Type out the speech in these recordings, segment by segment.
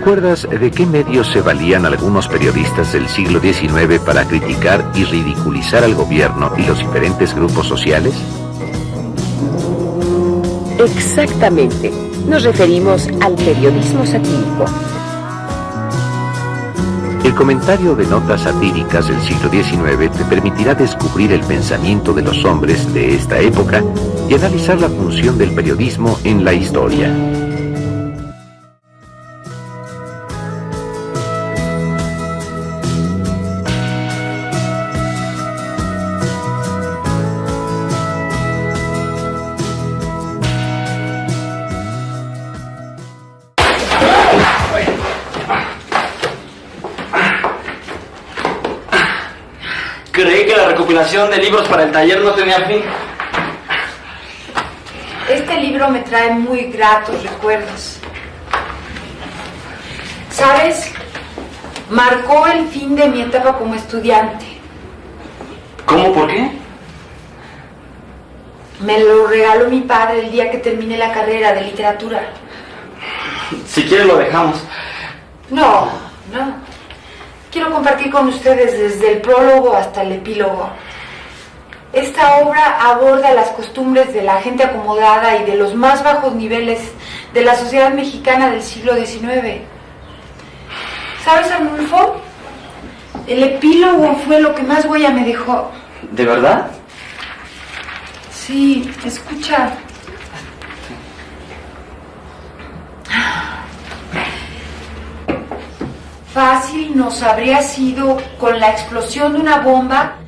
¿Recuerdas de qué medios se valían algunos periodistas del siglo XIX para criticar y ridiculizar al gobierno y los diferentes grupos sociales? Exactamente. Nos referimos al periodismo satírico. El comentario de notas satíricas del siglo XIX te permitirá descubrir el pensamiento de los hombres de esta época y analizar la función del periodismo en la historia. Creí que la recopilación de libros para el taller no tenía fin. Este libro me trae muy gratos recuerdos. ¿Sabes? Marcó el fin de mi etapa como estudiante. ¿Cómo? ¿Por qué? Me lo regaló mi padre el día que terminé la carrera de literatura. Si quieres lo dejamos. No. Quiero compartir con ustedes desde el prólogo hasta el epílogo. Esta obra aborda las costumbres de la gente acomodada y de los más bajos niveles de la sociedad mexicana del siglo XIX. ¿Sabes, Arnulfo? El epílogo fue lo que más huella me dejó. ¿De verdad? Sí, escucha. Fácil nos habría sido, con la explosión de una bomba,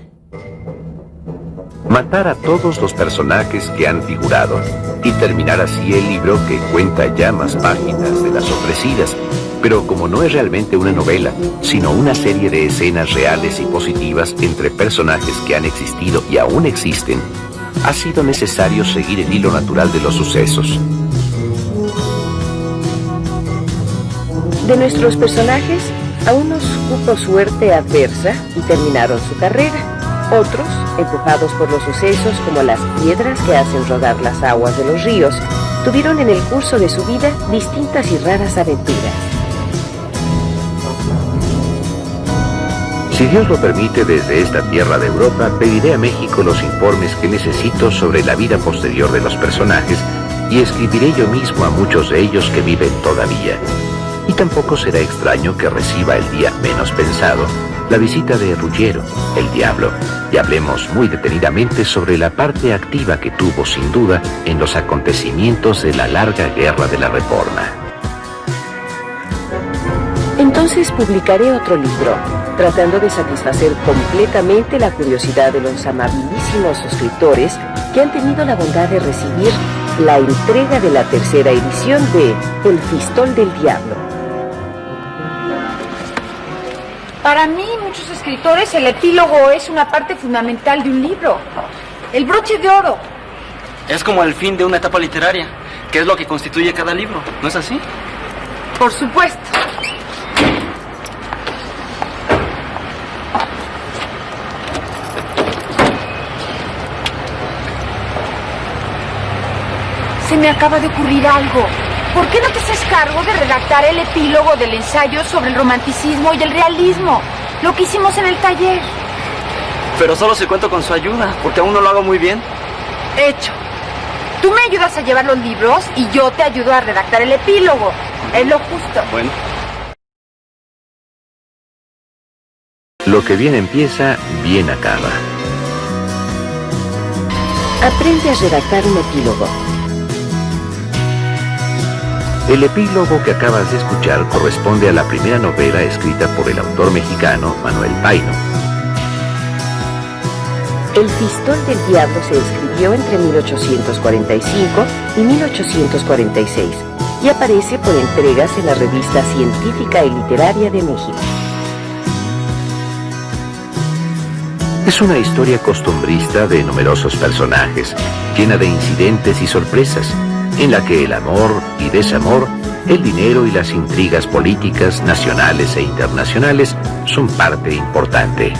matar a todos los personajes que han figurado y terminar así el libro que cuenta ya más páginas de las ofrecidas. Pero como no es realmente una novela, sino una serie de escenas reales y positivas entre personajes que han existido y aún existen, ha sido necesario seguir el hilo natural de los sucesos. De nuestros personajes, a unos cupo suerte adversa y terminaron su carrera. Otros, empujados por los sucesos como las piedras que hacen rodar las aguas de los ríos, tuvieron en el curso de su vida distintas y raras aventuras. Si Dios lo permite, desde esta tierra de Europa, pediré a México los informes que necesito sobre la vida posterior de los personajes y escribiré yo mismo a muchos de ellos que viven todavía. Y tampoco será extraño que reciba el día menos pensado la visita de Ruggiero, el diablo, y hablemos muy detenidamente sobre la parte activa que tuvo sin duda en los acontecimientos de la larga guerra de la Reforma. Entonces publicaré otro libro, tratando de satisfacer completamente la curiosidad de los amabilísimos suscriptores que han tenido la bondad de recibir la entrega de la tercera edición de El Fistol del Diablo. para mí y muchos escritores el epílogo es una parte fundamental de un libro. El broche de oro. Es como el fin de una etapa literaria, que es lo que constituye cada libro, ¿no es así? Por supuesto. Se me acaba de ocurrir algo. ¿Por qué no te haces cargo de redactar el epílogo del ensayo sobre el romanticismo y el realismo? Lo que hicimos en el taller. Pero solo si cuento con su ayuda, porque aún no lo hago muy bien. Hecho. Tú me ayudas a llevar los libros y yo te ayudo a redactar el epílogo. Es lo justo. Bueno. Lo que bien empieza, bien acaba. Aprende a redactar un epílogo. El epílogo que acabas de escuchar corresponde a la primera novela escrita por el autor mexicano Manuel Paino. El Fistol del Diablo se escribió entre 1845 y 1846 y aparece por entregas en la Revista Científica y Literaria de México. Es una historia costumbrista de numerosos personajes, llena de incidentes y sorpresas, en la que el amor y desamor, el dinero y las intrigas políticas nacionales e internacionales son parte importante.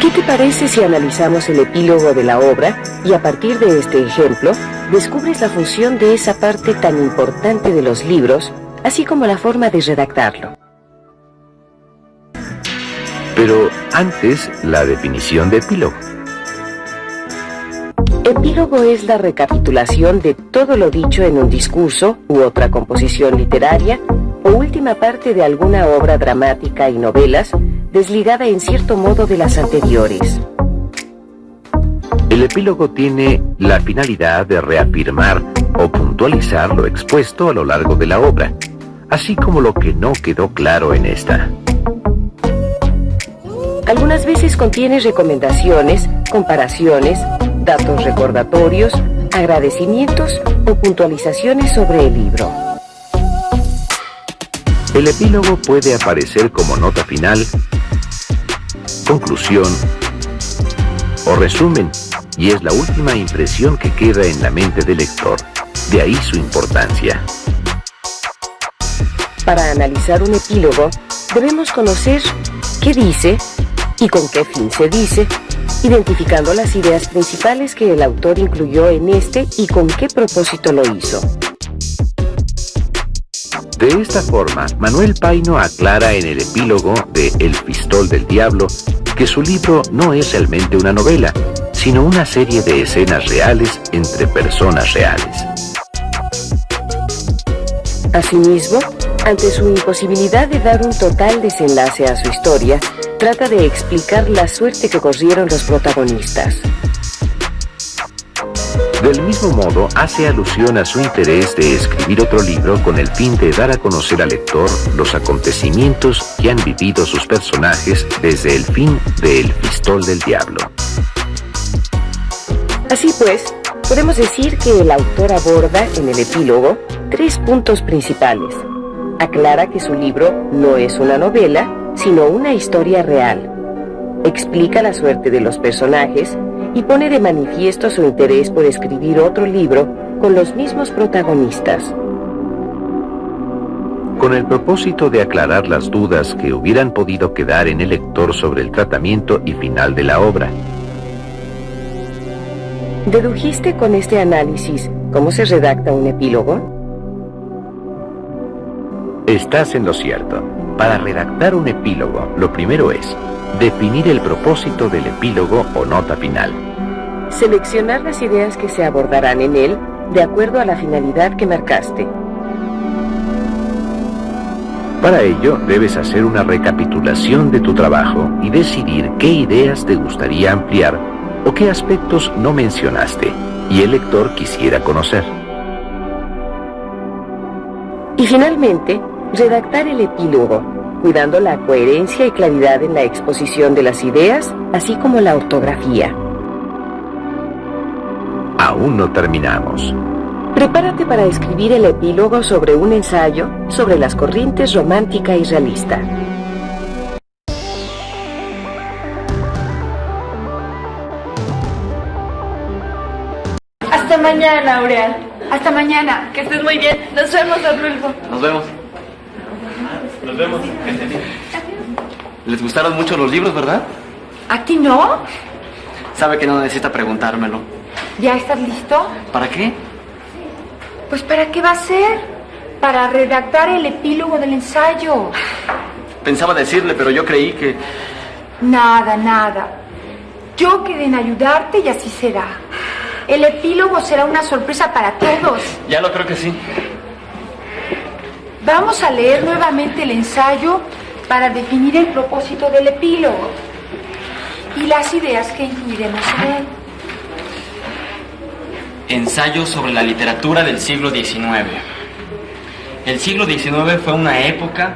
¿Qué te parece si analizamos el epílogo de la obra y a partir de este ejemplo descubres la función de esa parte tan importante de los libros, así como la forma de redactarlo? Pero antes, la definición de epílogo. Epílogo es la recapitulación de todo lo dicho en un discurso u otra composición literaria o última parte de alguna obra dramática y novelas, desligada en cierto modo de las anteriores. El epílogo tiene la finalidad de reafirmar o puntualizar lo expuesto a lo largo de la obra, así como lo que no quedó claro en esta. Algunas veces contiene recomendaciones, comparaciones, datos recordatorios, agradecimientos o puntualizaciones sobre el libro. El epílogo puede aparecer como nota final, conclusión o resumen, y es la última impresión que queda en la mente del lector. De ahí su importancia. Para analizar un epílogo, debemos conocer qué dice y con qué fin se dice, identificando las ideas principales que el autor incluyó en este y con qué propósito lo hizo. De esta forma, Manuel Paino aclara en el epílogo de El Pistol del Diablo que su libro no es realmente una novela, sino una serie de escenas reales entre personas reales. Asimismo, ante su imposibilidad de dar un total desenlace a su historia, trata de explicar la suerte que corrieron los protagonistas. Del mismo modo, hace alusión a su interés de escribir otro libro con el fin de dar a conocer al lector los acontecimientos que han vivido sus personajes desde el fin de El Pistol del Diablo. Así pues, podemos decir que el autor aborda en el epílogo 3 puntos principales. Aclara que su libro no es una novela, sino una historia real. Explica la suerte de los personajes y pone de manifiesto su interés por escribir otro libro con los mismos protagonistas. Con el propósito de aclarar las dudas que hubieran podido quedar en el lector sobre el tratamiento y final de la obra. ¿Dedujiste con este análisis cómo se redacta un epílogo? Estás en lo cierto. Para redactar un epílogo, lo primero es definir el propósito del epílogo o nota final. Seleccionar las ideas que se abordarán en él de acuerdo a la finalidad que marcaste. Para ello, debes hacer una recapitulación de tu trabajo y decidir qué ideas te gustaría ampliar o qué aspectos no mencionaste y el lector quisiera conocer. Y finalmente, redactar el epílogo, cuidando la coherencia y claridad en la exposición de las ideas, así como la ortografía. Aún no terminamos. Prepárate para escribir el epílogo sobre un ensayo sobre las corrientes romántica y realista. Hasta mañana, Aureal. Hasta mañana. Que estés muy bien. Nos vemos, Arnulfo. Nos vemos. Nos vemos. Les gustaron mucho los libros, ¿verdad? ¿A ti no? Sabe que no necesita preguntármelo. ¿Ya estás listo? ¿Para qué? Pues ¿para qué va a ser? Para redactar el epílogo del ensayo. Pensaba decirle, pero yo creí que... Nada. Yo quedé en ayudarte y así será. El epílogo será una sorpresa para todos. Ya lo creo que sí. Vamos a leer nuevamente el ensayo para definir el propósito del epílogo y las ideas que incluiremos en él. Ensayo sobre la literatura del siglo XIX. El siglo XIX fue una época...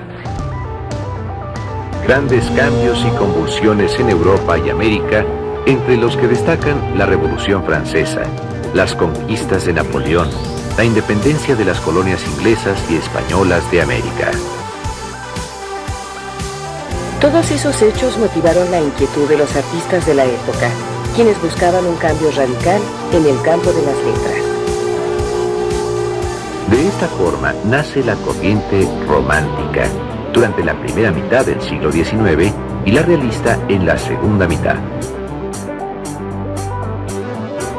Grandes cambios y convulsiones en Europa y América, entre los que destacan la Revolución Francesa, las conquistas de Napoleón, la independencia de las colonias inglesas y españolas de América. Todos esos hechos motivaron la inquietud de los artistas de la época, quienes buscaban un cambio radical en el campo de las letras. De esta forma nace la corriente romántica. Durante la primera mitad del siglo XIX, y la realista en la segunda mitad.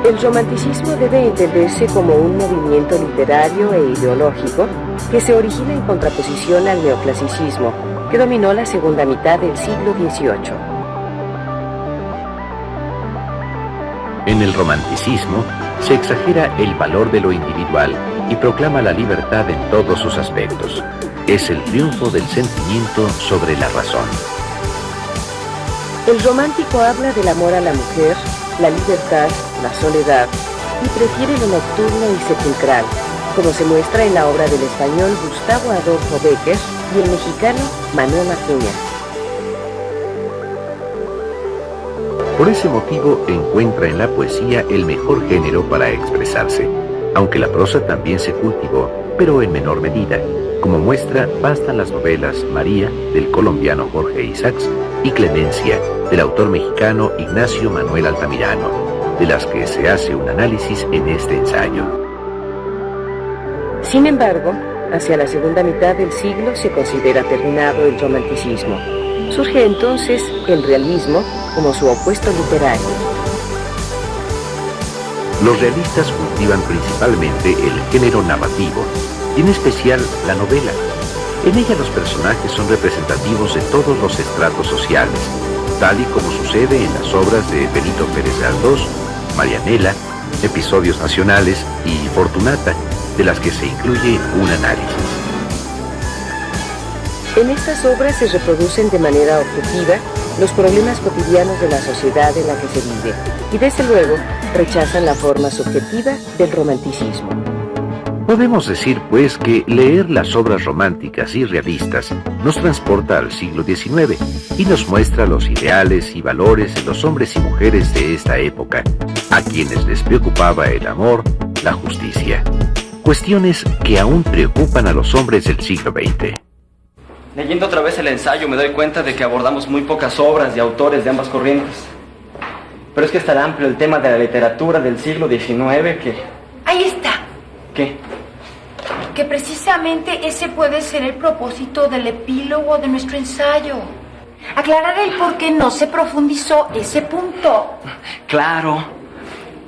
El romanticismo debe entenderse como un movimiento literario e ideológico que se origina en contraposición al neoclasicismo, que dominó la segunda mitad del siglo XVIII. En el romanticismo se exagera el valor de lo individual y proclama la libertad en todos sus aspectos. Es el triunfo del sentimiento sobre la razón. El romántico habla del amor a la mujer, la libertad, la soledad, y prefiere lo nocturno y sepulcral, como se muestra en la obra del español Gustavo Adolfo Bécquer y el mexicano Manuel Acuña. Por ese motivo encuentra en la poesía el mejor género para expresarse, aunque la prosa también se cultivó, pero en menor medida. Como muestra, bastan las novelas María, del colombiano Jorge Isaacs, y Clemencia, del autor mexicano Ignacio Manuel Altamirano, de las que se hace un análisis en este ensayo. Sin embargo, hacia la segunda mitad del siglo se considera terminado el romanticismo. Surge entonces el realismo como su opuesto literario. Los realistas cultivan principalmente el género narrativo, y en especial la novela. En ella los personajes son representativos de todos los estratos sociales, tal y como sucede en las obras de Benito Pérez Galdós, Marianela, Episodios Nacionales y Fortunata, de las que se incluye un análisis. En estas obras se reproducen de manera objetiva los problemas cotidianos de la sociedad en la que se vive y desde luego rechazan la forma subjetiva del romanticismo. Podemos decir, pues, que leer las obras románticas y realistas nos transporta al siglo XIX y nos muestra los ideales y valores de los hombres y mujeres de esta época, a quienes les preocupaba el amor, la justicia. Cuestiones que aún preocupan a los hombres del siglo XX. Leyendo otra vez el ensayo me doy cuenta de que abordamos muy pocas obras y autores de ambas corrientes. Pero es que es tan amplio el tema de la literatura del siglo XIX que... Ahí está. ¿Qué? Que precisamente ese puede ser el propósito del epílogo de nuestro ensayo. Aclarar el por qué no se profundizó ese punto. Claro.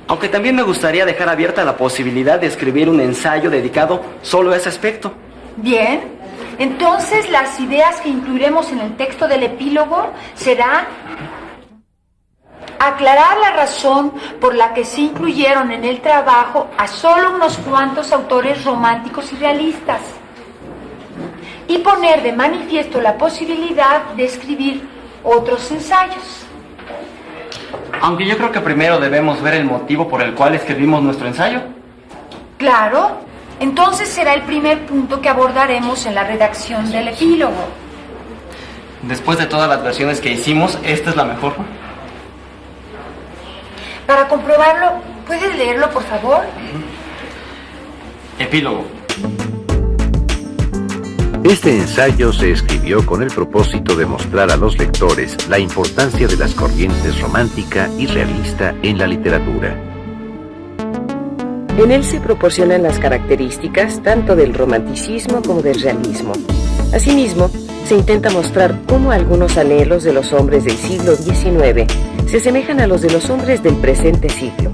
Aunque también me gustaría dejar abierta la posibilidad de escribir un ensayo dedicado solo a ese aspecto. Bien. Entonces las ideas que incluiremos en el texto del epílogo serán aclarar la razón por la que se incluyeron en el trabajo a solo unos cuantos autores románticos y realistas y poner de manifiesto la posibilidad de escribir otros ensayos. Aunque yo creo que primero debemos ver el motivo por el cual escribimos nuestro ensayo. Claro, entonces será el primer punto que abordaremos en la redacción del epílogo. Después de todas las versiones que hicimos, esta es la mejor. Para comprobarlo, ¿puedes leerlo, por favor? Epílogo. Este ensayo se escribió con el propósito de mostrar a los lectores la importancia de las corrientes romántica y realista en la literatura. En él se proporcionan las características tanto del romanticismo como del realismo. Asimismo, se intenta mostrar cómo algunos anhelos de los hombres del siglo XIX se asemejan a los de los hombres del presente siglo.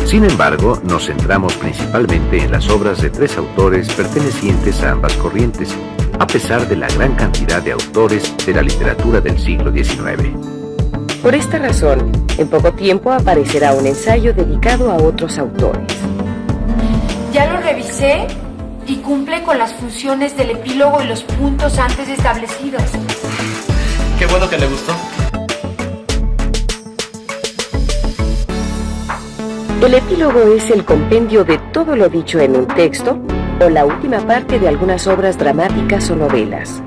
Sin embargo, nos centramos principalmente en las obras de 3 autores pertenecientes a ambas corrientes, a pesar de la gran cantidad de autores de la literatura del siglo XIX. Por esta razón, en poco tiempo aparecerá un ensayo dedicado a otros autores. Ya lo revisé y cumple con las funciones del epílogo y los puntos antes establecidos. Qué bueno que le gustó. El epílogo es el compendio de todo lo dicho en un texto o la última parte de algunas obras dramáticas o novelas.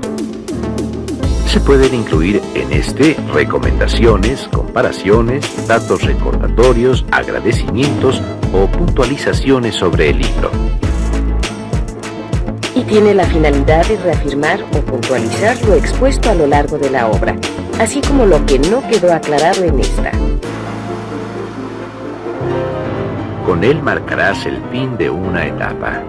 Se pueden incluir en este recomendaciones, comparaciones, datos recordatorios, agradecimientos o puntualizaciones sobre el libro. Y tiene la finalidad de reafirmar o puntualizar lo expuesto a lo largo de la obra, así como lo que no quedó aclarado en esta. Con él marcarás el fin de una etapa.